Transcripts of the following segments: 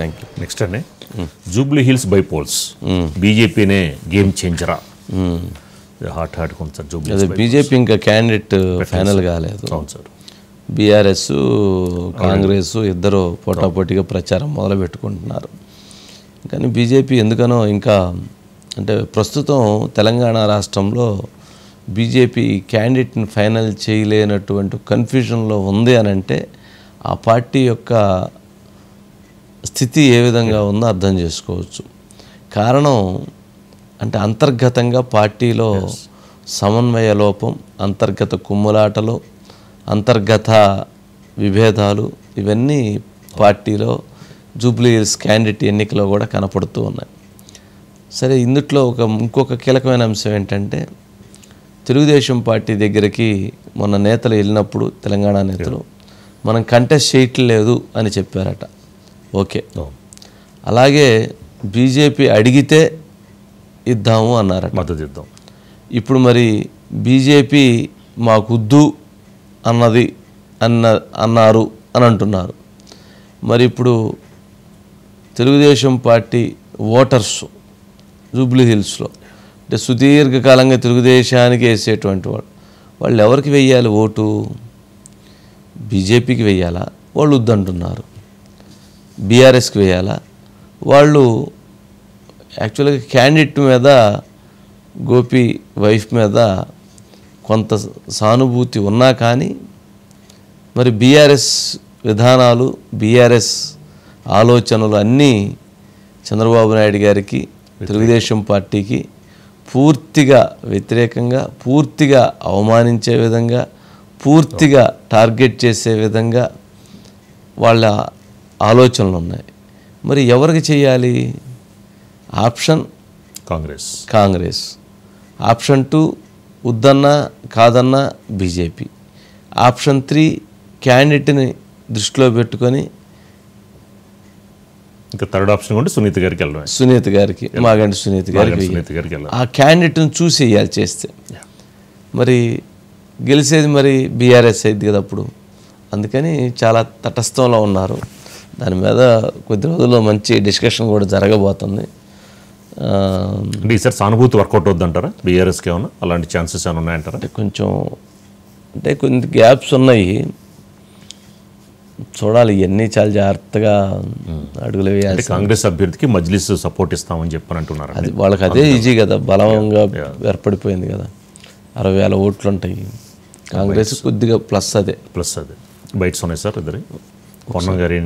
Thank you. Next అండి Jubilee Hills bypolls బీజేపీనే game చేంజరా హాట్ కొంచెం జూబ్లీ బీజేపీ ఇంకా క్యాండిడేట్ ఫైనల్ కాలేదు. అవును సార్. బీఆర్ఎస్ కాంగ్రెస్ ఇద్దరు పోటాపోటీగా ప్రచారం మొదలు పెట్టుకుంటున్నారు. కానీ బీజేపీ ఎందుకనో ఇంకా అంటే ప్రస్తుతం తెలంగాణ రాష్ట్రంలో బీజేపీ క్యాండిడేట్ని ఫైనల్ చేయలేనటువంటి కన్ఫ్యూజన్లో ఉంది అని అంటే ఆ పార్టీ యొక్క స్థితి ఏ విధంగా ఉందో అర్థం చేసుకోవచ్చు. కారణం అంటే అంతర్గతంగా పార్టీలో సమన్వయ లోపం, అంతర్గత కుమ్ములాటలు, అంతర్గత విభేదాలు ఇవన్నీ పార్టీలో జూబ్లీ హిల్స్ క్యాండిడేట్ ఎన్నికలో కూడా కనపడుతూ ఉన్నాయి. సరే, ఇందుట్లో ఇంకొక కీలకమైన అంశం ఏంటంటే తెలుగుదేశం పార్టీ దగ్గరికి మొన్న నేతలు వెళ్ళినప్పుడు తెలంగాణ నేతలు మనం కంటెస్ట్ చేయట్లేదు అని చెప్పారట. ఓకే, అలాగే బీజేపీ అడిగితే ఇద్దాము అన్నారట, మద్దతు ఇద్దాం. ఇప్పుడు మరి బీజేపీ మాకుద్దు అన్నారు అని అంటున్నారు. మరి ఇప్పుడు తెలుగుదేశం పార్టీ ఓటర్స్ జూబ్లీ హిల్స్లో అంటే సుదీర్ఘకాలంగా తెలుగుదేశానికి వేసేటువంటి వాళ్ళు ఎవరికి వెయ్యాలి ఓటు? బీజేపీకి వెయ్యాలా? వాళ్ళు వద్దంటున్నారు. బీఆర్ఎస్కి వేయాలా? వాళ్ళు యాక్చువల్గా క్యాండిడేట్ మీద, గోపి వైఫ్ మీద కొంత సానుభూతి ఉన్నా కానీ మరి బీఆర్ఎస్ విధానాలు, బీఆర్ఎస్ ఆలోచనలు అన్నీ చంద్రబాబు నాయుడు గారికి, తెలుగుదేశం పార్టీకి పూర్తిగా వ్యతిరేకంగా, పూర్తిగా అవమానించే విధంగా, పూర్తిగా టార్గెట్ చేసే విధంగా వాళ్ళ ఆలోచనలు ఉన్నాయి. మరి ఎవరికి చేయాలి? ఆప్షన్ కాంగ్రెస్, ఆప్షన్ 2 వద్దన్నా కాదన్నా బీజేపీ, ఆప్షన్ 3 క్యాండిడేట్ని దృష్టిలో పెట్టుకొని ఇంకా థర్డ్ ఆప్షన్ కూడా సునీత గారికి వెళ్ళడం, సునీత గారికి, మాగంటి సునీత గారికి ఆ క్యాండిడేట్ని చూసి వేయాలి. చేస్తే మరి గెలిచేది మరి బీఆర్ఎస్ అయింది కదా అప్పుడు. అందుకని చాలా తటస్థంలో ఉన్నారు. దాని మీద కొద్ది రోజుల్లో మంచి డిస్కషన్ కూడా జరగబోతుంది. అంటే ఈసారి సానుభూతి వర్కౌట్ అవుద్దంటారా బీఆర్ఎస్కి? ఏమన్నా అలాంటి ఛాన్సెస్ ఏమైనా ఉన్నాయంటారా? అంటే కొన్ని గ్యాప్స్ ఉన్నాయి, చూడాలి. ఇవన్నీ చాలా జాగ్రత్తగా అడుగులు వేయాలి. కాంగ్రెస్ అభ్యర్థికి మజ్లిస్ సపోర్ట్ ఇస్తామని చెప్పని అంటున్నారు. అది వాళ్ళకి అదే ఈజీ కదా, బలంగా ఏర్పడిపోయింది కదా. 60,000 ఓట్లు ఉంటాయి. కాంగ్రెస్ కొద్దిగా ప్లస్ అదే బైట్స్ ఉన్నాయి సార్ ఇద్దరు, పొన్నం గారి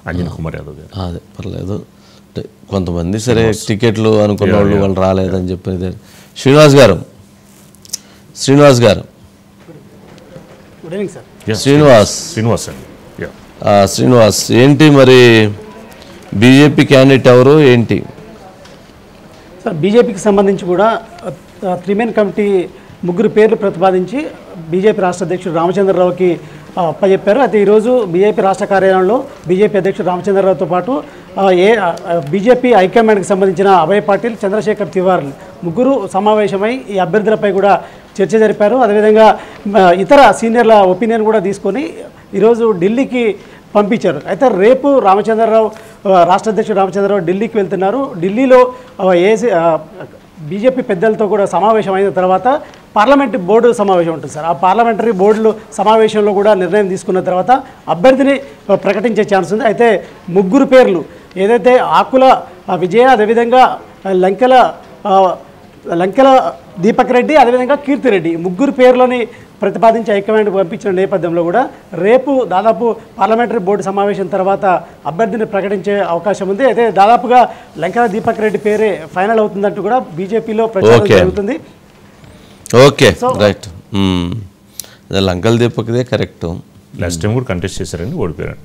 అంజన్ కుమార్ యాదవ్ గారు. అదే పర్లేదు. అంటే కొంతమంది సరే టికెట్లు అనుకున్న వాళ్ళు రాలేదని చెప్పి. శ్రీనివాస్ గారు శ్రీనివాస్ ఏంటి మరి బీజేపీ క్యాండిడేట్ ఎవరు ఏంటి సార్? బీజేపీకి సంబంధించి కూడా 3 మెన్ కమిటీ 3 పేర్లు ప్రతిపాదించి బీజేపీ రాష్ట్ర అధ్యక్షుడు రామచంద్రరావుకి అప్పచెప్పారు. అయితే ఈరోజు బీజేపీ రాష్ట్ర కార్యాలయంలో బీజేపీ అధ్యక్షుడు రామచంద్రరావుతో పాటు బీజేపీ హైకమాండ్కి సంబంధించిన అభయ్ పాటిల్, చంద్రశేఖర్ తివారీ 3 సమావేశమై ఈ అభ్యర్థులపై కూడా చర్చ జరిపారు. అదేవిధంగా ఇతర సీనియర్ల ఒపీనియన్ కూడా తీసుకొని ఈరోజు ఢిల్లీకి పంపించారు. అయితే రేపు రాష్ట్ర అధ్యక్షుడు రామచంద్రరావు ఢిల్లీకి వెళ్తున్నారు. ఢిల్లీలో బీజేపీ పెద్దలతో కూడా సమావేశం అయిన తర్వాత పార్లమెంటరీ బోర్డు సమావేశం ఉంటుంది సార్. ఆ పార్లమెంటరీ బోర్డులు సమావేశంలో కూడా నిర్ణయం తీసుకున్న తర్వాత అభ్యర్థిని ప్రకటించే ఛాన్స్ ఉంది. అయితే 3 పేర్లు ఏదైతే ఆకుల విజయ, అదేవిధంగా లంకెల దీపక్ రెడ్డి, అదేవిధంగా కీర్తిరెడ్డి 3 పేర్లని ప్రతిపాదించి హైకమాండ్ పంపించిన నేపథ్యంలో కూడా రేపు దాదాపు పార్లమెంటరీ బోర్డు సమావేశం తర్వాత అభ్యర్థిని ప్రకటించే అవకాశం ఉంది. అయితే దాదాపుగా లంకెల దీపక్ రెడ్డి పేరే ఫైనల్ అవుతుందంటూ కూడా బీజేపీలో ప్రచారం జరుగుతుంది. Okay, right. లంకల్ దీపక్దే కరెక్ట్. లాస్ట్ టైం కూడా కంటెస్ట్ చేశారని ఓడిపోయారు.